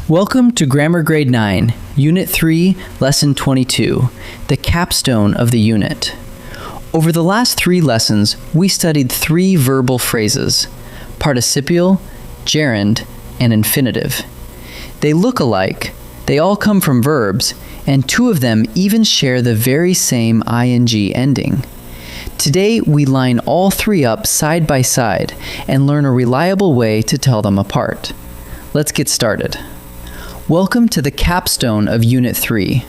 Welcome to Grammar Grade 9, Unit 3, Lesson 22, the capstone of the unit. Over the last 3 lessons, we studied 3 verbal phrases: participial, gerund, and infinitive. They look alike, they all come from verbs, and 2 of them even share the very same ing ending. Today, we line all 3 up side by side and learn a reliable way to tell them apart. Let's get started. Welcome to the capstone of Unit 3.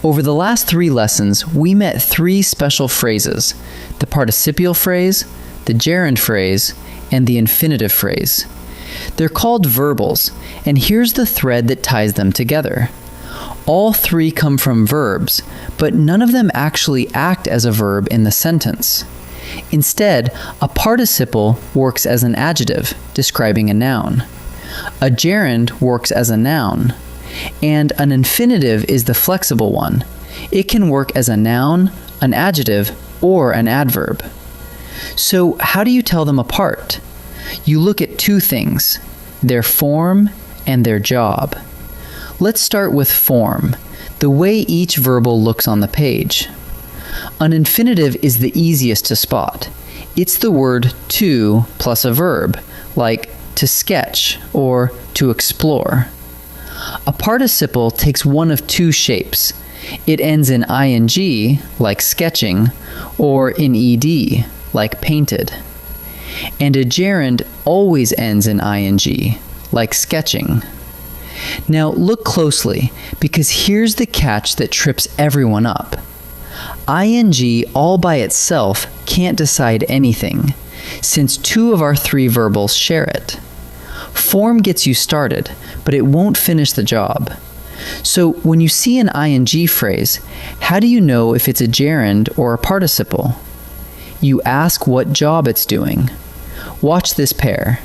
Over the last 3 lessons, we met 3 special phrases: the participial phrase, the gerund phrase, and the infinitive phrase. They're called verbals, and here's the thread that ties them together. All 3 come from verbs, but none of them actually act as a verb in the sentence. Instead, a participle works as an adjective, describing a noun. A gerund works as a noun, and an infinitive is the flexible one. It can work as a noun, an adjective, or an adverb. So how do you tell them apart? You look at 2 things: their form and their job. Let's start with form, the way each verbal looks on the page. An infinitive is the easiest to spot. It's the word to plus a verb, like to sketch or to explore. A participle takes one of 2 shapes. It ends in ing, like sketching, or in ed, like painted. And a gerund always ends in ing, like sketching. Now look closely, because here's the catch that trips everyone up. Ing all by itself can't decide anything, since 2 of our 3 verbals share it. Form gets you started, but it won't finish the job. So when you see an ing phrase, how do you know if it's a gerund or a participle? You ask what job it's doing. Watch this pair.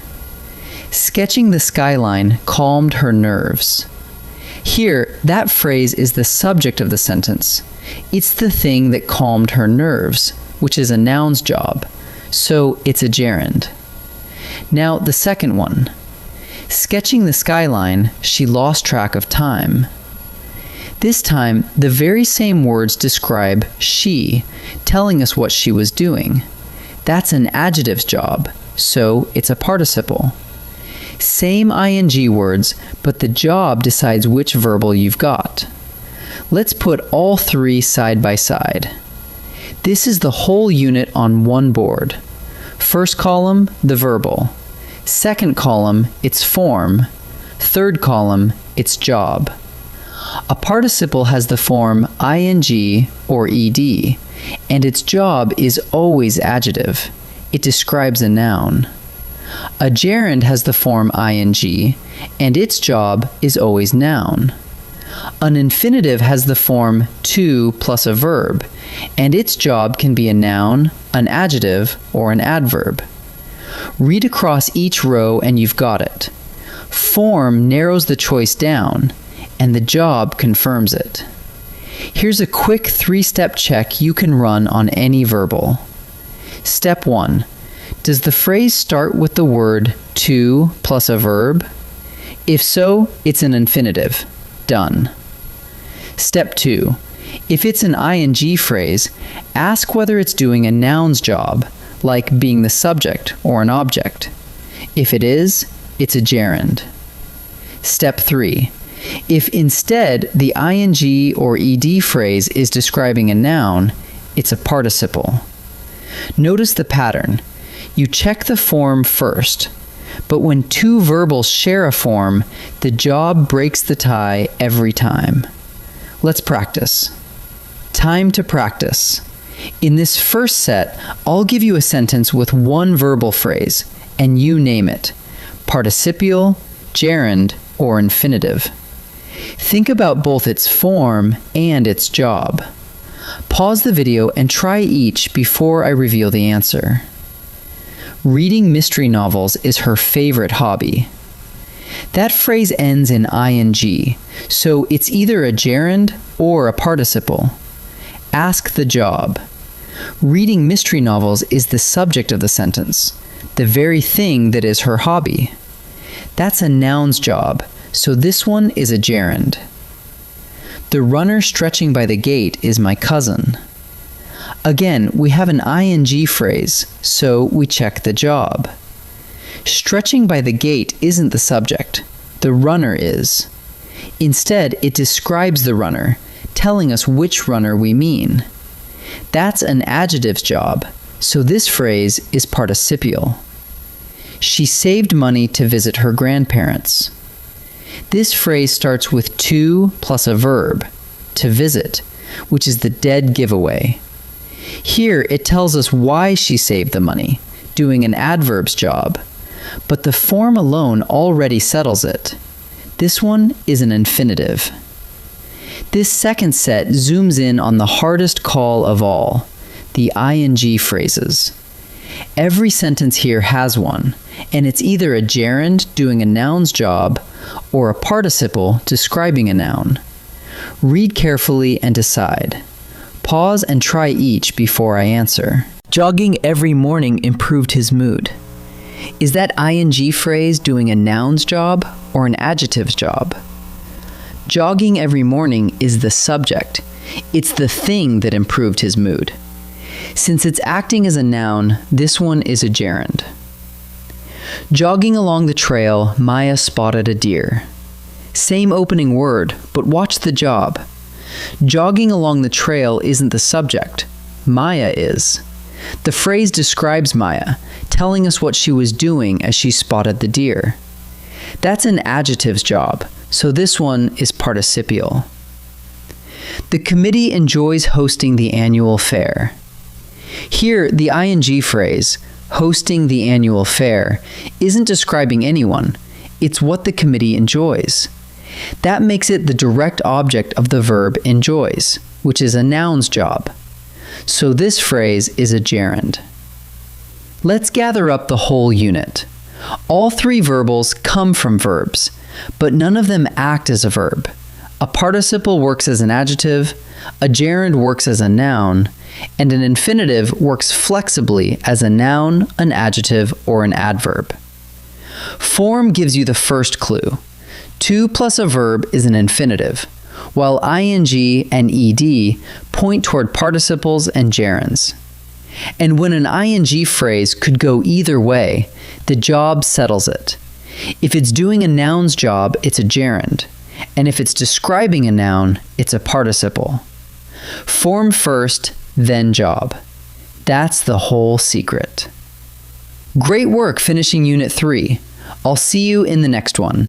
Sketching the skyline calmed her nerves. Here, that phrase is the subject of the sentence. It's the thing that calmed her nerves, which is a noun's job, so it's a gerund. Now the second one. Sketching the skyline, she lost track of time. This time, the very same words describe she, telling us what she was doing. That's an adjective's job, so it's a participle. Same ing words, but the job decides which verbal you've got. Let's put all 3 side by side. This is the whole unit on one board. First column, the verbal. Second column, its form. Third column, its job. A participle has the form ing or ed, and its job is always adjective. It describes a noun. A gerund has the form ing, and its job is always noun. An infinitive has the form to plus a verb, and its job can be a noun, an adjective, or an adverb. Read across each row and you've got it. Form narrows the choice down, and the job confirms it. Here's a quick 3-step check you can run on any verbal. Step 1. Does the phrase start with the word to plus a verb? If so, it's an infinitive. Done. Step 2. If it's an ing phrase, ask whether it's doing a noun's job, like being the subject or an object. If it is, it's a gerund. Step 3. If instead the ing or ed phrase is describing a noun, it's a participle. Notice the pattern. You check the form first, but when 2 verbals share a form, the job breaks the tie every time. Let's practice. Time to practice. In this first set, I'll give you a sentence with 1 verbal phrase, and you name it: participial, gerund, or infinitive. Think about both its form and its job. Pause the video and try each before I reveal the answer. Reading mystery novels is her favorite hobby. That phrase ends in ing, so it's either a gerund or a participle. Ask the job. Reading mystery novels is the subject of the sentence, the very thing that is her hobby. That's a noun's job, so this one is a gerund. The runner stretching by the gate is my cousin. Again, we have an ing phrase, so we check the job. Stretching by the gate isn't the subject. The runner is. Instead, it describes the runner, telling us which runner we mean. That's an adjective's job, so this phrase is participial. She saved money to visit her grandparents. This phrase starts with to plus a verb, to visit, which is the dead giveaway. Here, it tells us why she saved the money, doing an adverb's job, but the form alone already settles it. This one is an infinitive. This second set zooms in on the hardest call of all, the ing phrases. Every sentence here has one, and it's either a gerund doing a noun's job or a participle describing a noun. Read carefully and decide. Pause and try each before I answer. Jogging every morning improved his mood. Is that ing phrase doing a noun's job or an adjective's job? Jogging every morning is the subject. It's the thing that improved his mood. Since it's acting as a noun, this one is a gerund. Jogging along the trail, Maya spotted a deer. Same opening word, but watch the job. Jogging along the trail isn't the subject. Maya is. The phrase describes Maya, telling us what she was doing as she spotted the deer. That's an adjective's job, so this one is participial. The committee enjoys hosting the annual fair. Here, the ing phrase, hosting the annual fair, isn't describing anyone. It's what the committee enjoys. That makes it the direct object of the verb enjoys, which is a noun's job. So this phrase is a gerund. Let's gather up the whole unit. All three verbals come from verbs, but none of them act as a verb. A participle works as an adjective, a gerund works as a noun, and an infinitive works flexibly as a noun, an adjective, or an adverb. Form gives you the first clue. To plus a verb is an infinitive, while ing and ed point toward participles and gerunds. And when an ing phrase could go either way, the job settles it. If it's doing a noun's job, it's a gerund, and if it's describing a noun, it's a participle. Form first, then job. That's the whole secret. Great work finishing Unit 3. I'll see you in the next one.